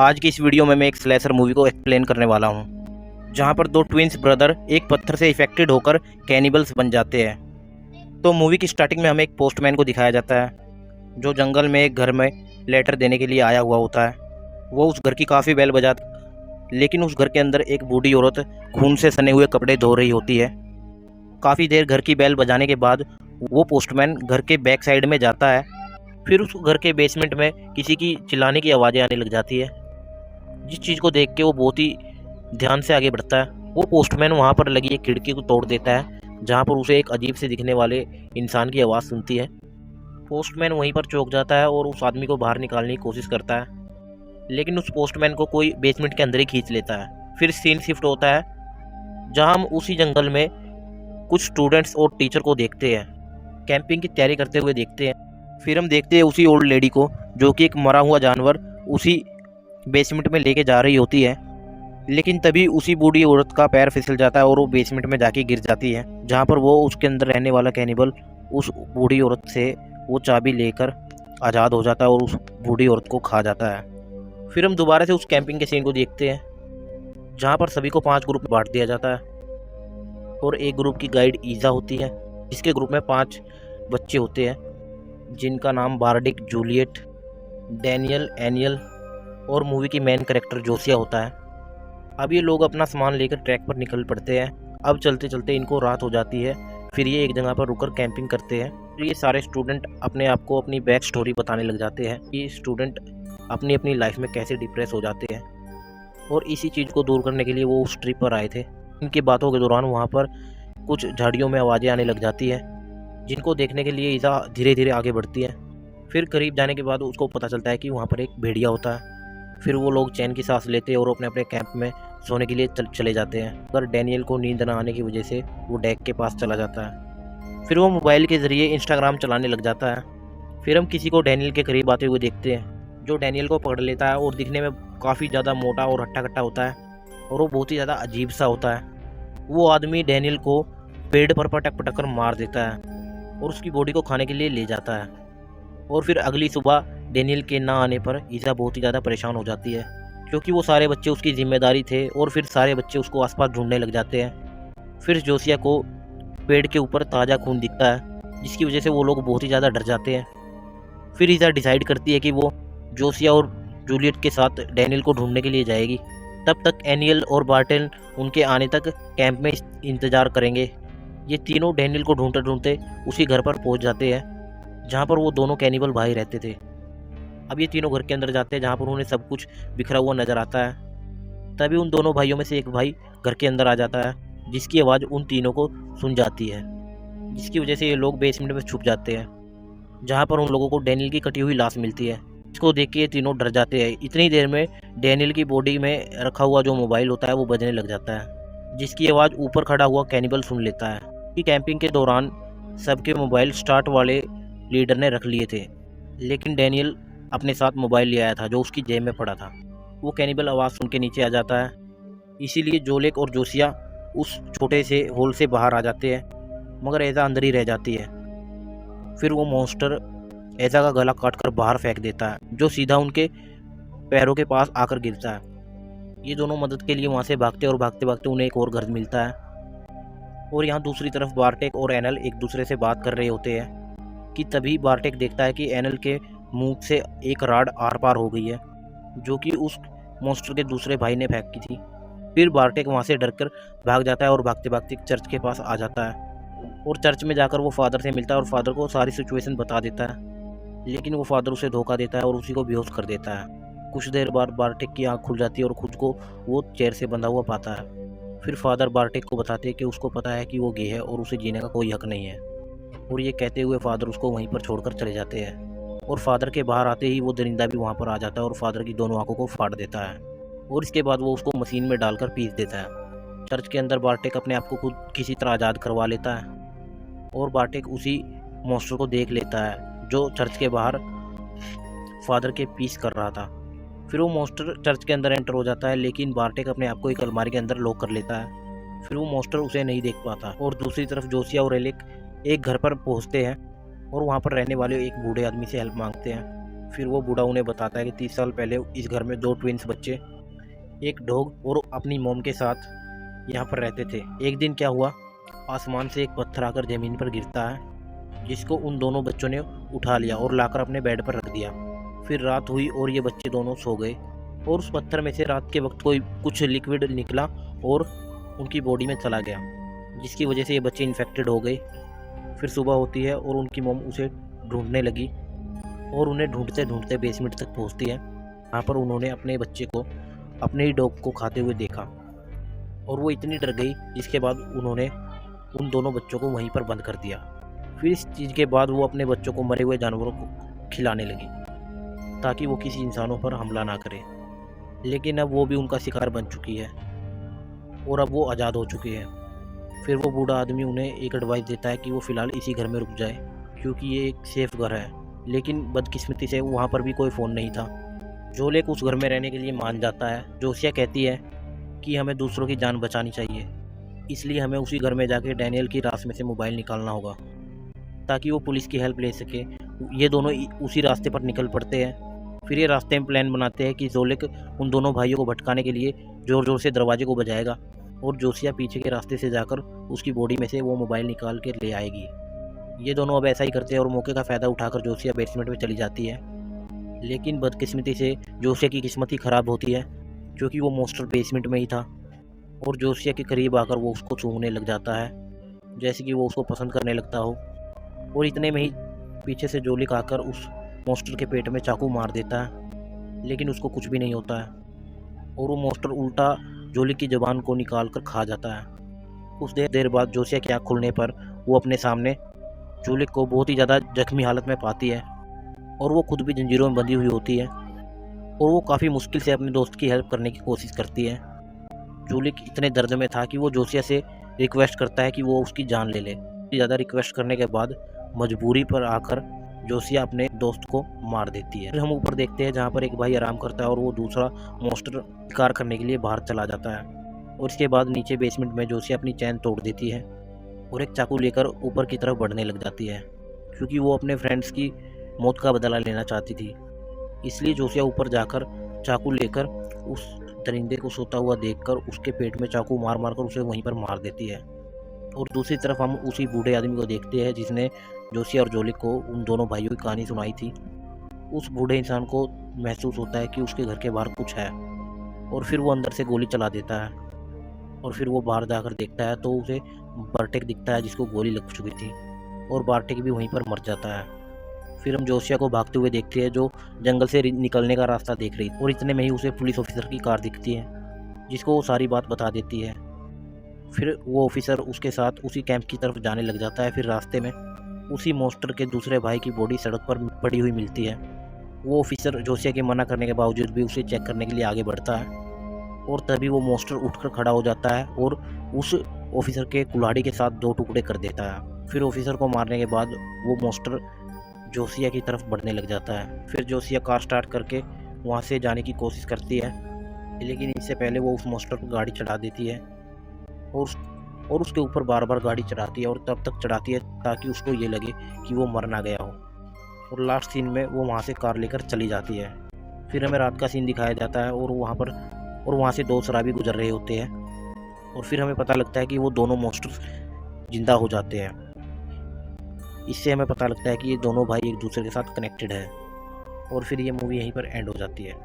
आज की इस वीडियो में मैं एक स्लेशर मूवी को एक्सप्लेन करने वाला हूँ, जहाँ पर दो ट्विंस ब्रदर एक पत्थर से इफेक्टेड होकर कैनिबल्स बन जाते हैं। तो मूवी की स्टार्टिंग में हमें एक पोस्टमैन को दिखाया जाता है, जो जंगल में एक घर में लेटर देने के लिए आया हुआ होता है। वो उस घर की काफ़ी बेल बजाता, लेकिन उस घर के अंदर एक बूढ़ी औरत खून से सने हुए कपड़े धो रही होती है। काफ़ी देर घर की बेल बजाने के बाद वो पोस्टमैन घर के बैक साइड में जाता है। फिर उस घर के बेसमेंट में किसी की चिल्लाने की आवाज़ें आने लग जाती है, जिस चीज़ को देख के वो बहुत ही ध्यान से आगे बढ़ता है। वो पोस्टमैन वहाँ पर लगी एक खिड़की को तोड़ देता है, जहाँ पर उसे एक अजीब से दिखने वाले इंसान की आवाज़ सुनती है। पोस्टमैन वहीं पर चौंक जाता है और उस आदमी को बाहर निकालने की कोशिश करता है, लेकिन उस पोस्टमैन को कोई बेसमेंट के अंदर ही खींच लेता है। फिर सीन शिफ्ट होता है, जहाँ हम उसी जंगल में कुछ स्टूडेंट्स और टीचर को देखते हैं, कैंपिंग की तैयारी करते हुए देखते हैं। फिर हम देखते हैं उसी ओल्ड लेडी को, जो कि एक मरा हुआ जानवर उसी बेसमेंट में लेके जा रही होती है। लेकिन तभी उसी बूढ़ी औरत का पैर फिसल जाता है और वो बेसमेंट में जाके गिर जाती है, जहाँ पर वो उसके अंदर रहने वाला कैनिबल उस बूढ़ी औरत से वो चाबी लेकर आज़ाद हो जाता है और उस बूढ़ी औरत को खा जाता है। फिर हम दोबारा से उस कैंपिंग के सीन को देखते हैं, जहाँ पर सभी को 5 ग्रुप में बांट दिया जाता है और एक ग्रुप की गाइड ईजा होती है, जिसके ग्रुप में 5 बच्चे होते हैं, जिनका नाम बार्डिक, जूलियट, डैनियल, एनियल और मूवी की मेन कैरेक्टर जोसिया होता है। अब ये लोग अपना सामान लेकर ट्रैक पर निकल पड़ते हैं। अब चलते चलते इनको रात हो जाती है। फिर ये एक जगह पर रुककर कैंपिंग करते हैं। फिर ये सारे स्टूडेंट अपने आप को अपनी बैक स्टोरी बताने लग जाते हैं, ये स्टूडेंट अपनी अपनी लाइफ में कैसे डिप्रेस हो जाते हैं, और इसी चीज़ को दूर करने के लिए वो उस ट्रिप पर आए थे। इनकी बातों के दौरान वहाँ पर कुछ झाड़ियों में आवाज़ें आने लग जाती हैं, जिनको देखने के लिए ईजा धीरे धीरे आगे बढ़ती है। फिर करीब जाने के बाद उसको पता चलता है कि वहाँ पर एक भेड़िया होता है। फिर वो लोग चैन की सांस लेते हैं और अपने अपने कैंप में सोने के लिए चले जाते हैं। पर डैनियल को नींद न आने की वजह से वो डेक के पास चला जाता है। फिर वो मोबाइल के ज़रिए इंस्टाग्राम चलाने लग जाता है। फिर हम किसी को डैनियल के करीब आते हुए देखते हैं, जो डैनियल को पकड़ लेता है और दिखने में काफ़ी ज़्यादा मोटा और हट्टा कट्टा होता है, और वो बहुत ही ज़्यादा अजीब सा होता है। वो आदमी डैनियल को पेड़ पर पटक पटक कर मार देता है और उसकी बॉडी को खाने के लिए ले जाता है। और फिर अगली सुबह डैनियल के ना आने पर ईजा बहुत ही ज़्यादा परेशान हो जाती है, क्योंकि वो सारे बच्चे उसकी जिम्मेदारी थे और फिर सारे बच्चे उसको आसपास ढूंढने लग जाते हैं। फिर जोसिया को पेड़ के ऊपर ताज़ा खून दिखता है, जिसकी वजह से वो लोग बहुत ही ज़्यादा डर जाते हैं। फिर ईजा डिसाइड करती है कि वो जोसिया और जूलियट के साथ डैनियल को ढूंढने के लिए जाएगी। तब तक एनियल और बार्टेन उनके आने तक कैंप में इंतज़ार करेंगे। ये तीनों डैनियल को ढूंढते ढूंढते उसी घर पर पहुंच जाते हैं, जहाँ पर वो दोनों कैनिबल भाई रहते थे। अब ये तीनों घर के अंदर जाते हैं, जहाँ पर उन्हें सब कुछ बिखरा हुआ नज़र आता है। तभी उन दोनों भाइयों में से एक भाई घर के अंदर आ जाता है, जिसकी आवाज़ उन तीनों को सुन जाती है, जिसकी वजह से ये लोग बेसमेंट में छुप जाते हैं, जहाँ पर उन लोगों को डैनियल की कटी हुई लाश मिलती है। इसको देख के ये तीनों डर जाते हैं। इतनी देर में डैनियल की बॉडी में रखा हुआ जो मोबाइल होता है वो बजने लग जाता है, जिसकी आवाज़ ऊपर खड़ा हुआ कैनिबल सुन लेता है। कि कैंपिंग के दौरान सबके मोबाइल स्टार्ट वाले लीडर ने रख लिए थे, लेकिन डैनियल अपने साथ मोबाइल ले आया था, जो उसकी जेब में पड़ा था। वो कैनिबल आवाज़ सुन के नीचे आ जाता है, इसीलिए जोलेक और जोसिया उस छोटे से होल से बाहर आ जाते हैं, मगर एजा अंदर ही रह जाती है। फिर वो मॉन्स्टर एजा का गला काट कर बाहर फेंक देता है, जो सीधा उनके पैरों के पास आकर गिरता है। ये दोनों मदद के लिए वहाँ से भागते और भागते भागते उन्हें एक और घर मिलता है। और यहाँ दूसरी तरफ बार्टेक और एनल एक दूसरे से बात कर रहे होते हैं कि तभी बार्टेक देखता है कि एनल के मुंह से एक राड आर पार हो गई है, जो कि उस मॉन्स्टर के दूसरे भाई ने फेंकी थी। फिर बार्टेक वहाँ से डरकर भाग जाता है और भागते भागते चर्च के पास आ जाता है, और चर्च में जाकर वो फादर से मिलता है और फादर को सारी सिचुएशन बता देता है। लेकिन वो फादर उसे धोखा देता है और उसी को बेहोश कर देता है। कुछ देर बाद बार्टेक की आँख खुल जाती है और खुद को वो चेयर से बंधा हुआ पाता है। फिर फादर बार्टेक को बताते हैं कि उसको पता है कि वो गे है और उसे जीने का कोई हक नहीं है, और ये कहते हुए फादर उसको वहीं पर छोड़कर चले जाते हैं। और फादर के बाहर आते ही वो दरिंदा भी वहाँ पर आ जाता है और फादर की दोनों आंखों को फाड़ देता है, और इसके बाद वो उसको मशीन में डालकर पीस देता है। चर्च के अंदर बार्टेक अपने आप को खुद किसी तरह आज़ाद करवा लेता है, और बार्टेक उसी मॉन्स्टर को देख लेता है जो चर्च के बाहर फादर के पीस कर रहा था। फिर वो मॉन्स्टर चर्च के अंदर एंटर हो जाता है, लेकिन बार्टेक अपने आप को एक अलमारी के अंदर लॉक कर लेता है। फिर वो मॉन्स्टर उसे नहीं देख पाता। और दूसरी तरफ जोसिया और एलिक एक घर पर पहुंचते हैं और वहां पर रहने वाले एक बूढ़े आदमी से हेल्प मांगते हैं। फिर वो बूढ़ा उन्हें बताता है कि 30 साल पहले इस घर में 2 ट्विंस बच्चे, एक डॉग और अपनी मॉम के साथ यहाँ पर रहते थे। एक दिन क्या हुआ, आसमान से एक पत्थर आकर ज़मीन पर गिरता है, जिसको उन दोनों बच्चों ने उठा लिया और लाकर अपने बेड पर रख दिया। फिर रात हुई और ये बच्चे दोनों सो गए और उस पत्थर में से रात के वक्त कोई कुछ लिक्विड निकला और उनकी बॉडी में चला गया, जिसकी वजह से ये बच्चे इन्फेक्टेड हो गए। फिर सुबह होती है और उनकी मॉम उसे ढूंढने लगी और उन्हें ढूंढते ढूंढते बेसमेंट तक पहुंचती है। यहाँ पर उन्होंने अपने बच्चे को, अपने ही डॉग को खाते हुए देखा और वो इतनी डर गई, जिसके बाद उन्होंने उन दोनों बच्चों को वहीं पर बंद कर दिया। फिर इस चीज़ के बाद वो अपने बच्चों को मरे हुए जानवरों को खिलाने लगी ताकि वो किसी इंसानों पर हमला ना करे। लेकिन अब वो भी उनका शिकार बन चुकी है और अब वो आज़ाद हो चुकी है। फिर वो बूढ़ा आदमी उन्हें एक एडवाइस देता है कि वो फ़िलहाल इसी घर में रुक जाए, क्योंकि ये एक सेफ घर है। लेकिन बदकिस्मती से वहाँ पर भी कोई फ़ोन नहीं था। जोलेक उस घर में रहने के लिए मान जाता है। जोसिया कहती है कि हमें दूसरों की जान बचानी चाहिए, इसलिए हमें उसी घर में जाके डैनियल की रास में से मोबाइल निकालना होगा ताकि वो पुलिस की हेल्प ले सके। ये दोनों उसी रास्ते पर निकल पड़ते हैं। फिर ये रास्ते में प्लान बनाते हैं कि जोलेक उन दोनों भाइयों को भटकाने के लिए ज़ोर ज़ोर से दरवाजे को बजाएगा और जोसिया पीछे के रास्ते से जाकर उसकी बॉडी में से वो मोबाइल निकाल के ले आएगी। ये दोनों अब ऐसा ही करते हैं और मौके का फ़ायदा उठाकर जोसिया बेसमेंट में चली जाती है। लेकिन बदकिस्मती से जोसिया की किस्मत ही ख़राब होती है, क्योंकि वो मॉन्स्टर बेसमेंट में ही था और जोसिया के करीब आकर वो उसको छूने लग जाता है, जैसे कि वो उसको पसंद करने लगता हो। और इतने में ही पीछे से जोलेक आकर उस मॉन्स्टर के पेट में चाकू मार देता है, लेकिन उसको कुछ भी नहीं होता है और वो मॉन्स्टर उल्टा जोलेक की ज़बान को निकाल कर खा जाता है। कुछ देर बाद जोसिया की आँख खुलने पर वो अपने सामने जोलेक को बहुत ही ज़्यादा जख्मी हालत में पाती है और वो खुद भी जंजीरों में बंधी हुई होती है और वो काफ़ी मुश्किल से अपने दोस्त की हेल्प करने की कोशिश करती है। जोलेक इतने दर्द में था कि वो जोसिया से रिक्वेस्ट करता है कि वो उसकी जान ले ले। ज़्यादा रिक्वेस्ट करने के बाद मजबूरी पर आकर जोसिया अपने दोस्त को मार देती है। फिर हम ऊपर देखते हैं जहाँ पर एक भाई आराम करता है और वो दूसरा मॉन्स्टर शिकार करने के लिए बाहर चला जाता है। और इसके बाद नीचे बेसमेंट में जोसिया अपनी चैन तोड़ देती है और एक चाकू लेकर ऊपर की तरफ बढ़ने लग जाती है, क्योंकि वो अपने फ्रेंड्स की मौत का बदला लेना चाहती थी। इसलिए जोसिया ऊपर जाकर चाकू लेकर उस दरिंदे को सोता हुआ देखकर उसके पेट में चाकू मार मार कर उसे वहीं पर मार देती है। और दूसरी तरफ हम उसी बूढ़े आदमी को देखते हैं जिसने जोसिया और जोलेक को उन दोनों भाइयों की कहानी सुनाई थी। उस बूढ़े इंसान को महसूस होता है कि उसके घर के बाहर कुछ है और फिर वो अंदर से गोली चला देता है। और फिर वो बाहर जाकर देखता है तो उसे बार्टेक दिखता है, जिसको गोली लग चुकी थी, और बार्टेक भी वहीं पर मर जाता है। फिर हम जोसिया को भागते हुए देखते हैं, जो जंगल से निकलने का रास्ता देख रही थी। और इतने में ही उसे पुलिस ऑफिसर की कार दिखती है, जिसको वो सारी बात बता देती है। फिर वो ऑफिसर उसके साथ उसी कैंप की तरफ जाने लग जाता है। फिर रास्ते में उसी मॉन्स्टर के दूसरे भाई की बॉडी सड़क पर पड़ी हुई मिलती है। वो ऑफिसर जोसिया के मना करने के बावजूद भी उसे चेक करने के लिए आगे बढ़ता है और तभी वो मॉन्स्टर उठकर खड़ा हो जाता है और उस ऑफिसर के कुल्हाड़ी के साथ 2 टुकड़े कर देता है। फिर ऑफिसर को मारने के बाद वो मॉन्स्टर जोसिया की तरफ बढ़ने लग जाता है। फिर जोसिया कार स्टार्ट करके वहाँ से जाने की कोशिश करती है, लेकिन इससे पहले वो उस मॉन्स्टर को गाड़ी चढ़ा देती है और उसके ऊपर बार बार गाड़ी चढ़ाती है और तब तक चढ़ाती है ताकि उसको ये लगे कि वो मर ना गया हो। और लास्ट सीन में वो वहाँ से कार लेकर चली जाती है। फिर हमें रात का सीन दिखाया जाता है और वहाँ से 2 शराबी गुजर रहे होते हैं और फिर हमें पता लगता है कि वो दोनों मॉन्स्टर्स जिंदा हो जाते हैं। इससे हमें पता लगता है कि ये दोनों भाई एक दूसरे के साथ कनेक्टेड है और फिर ये मूवी यहीं पर एंड हो जाती है।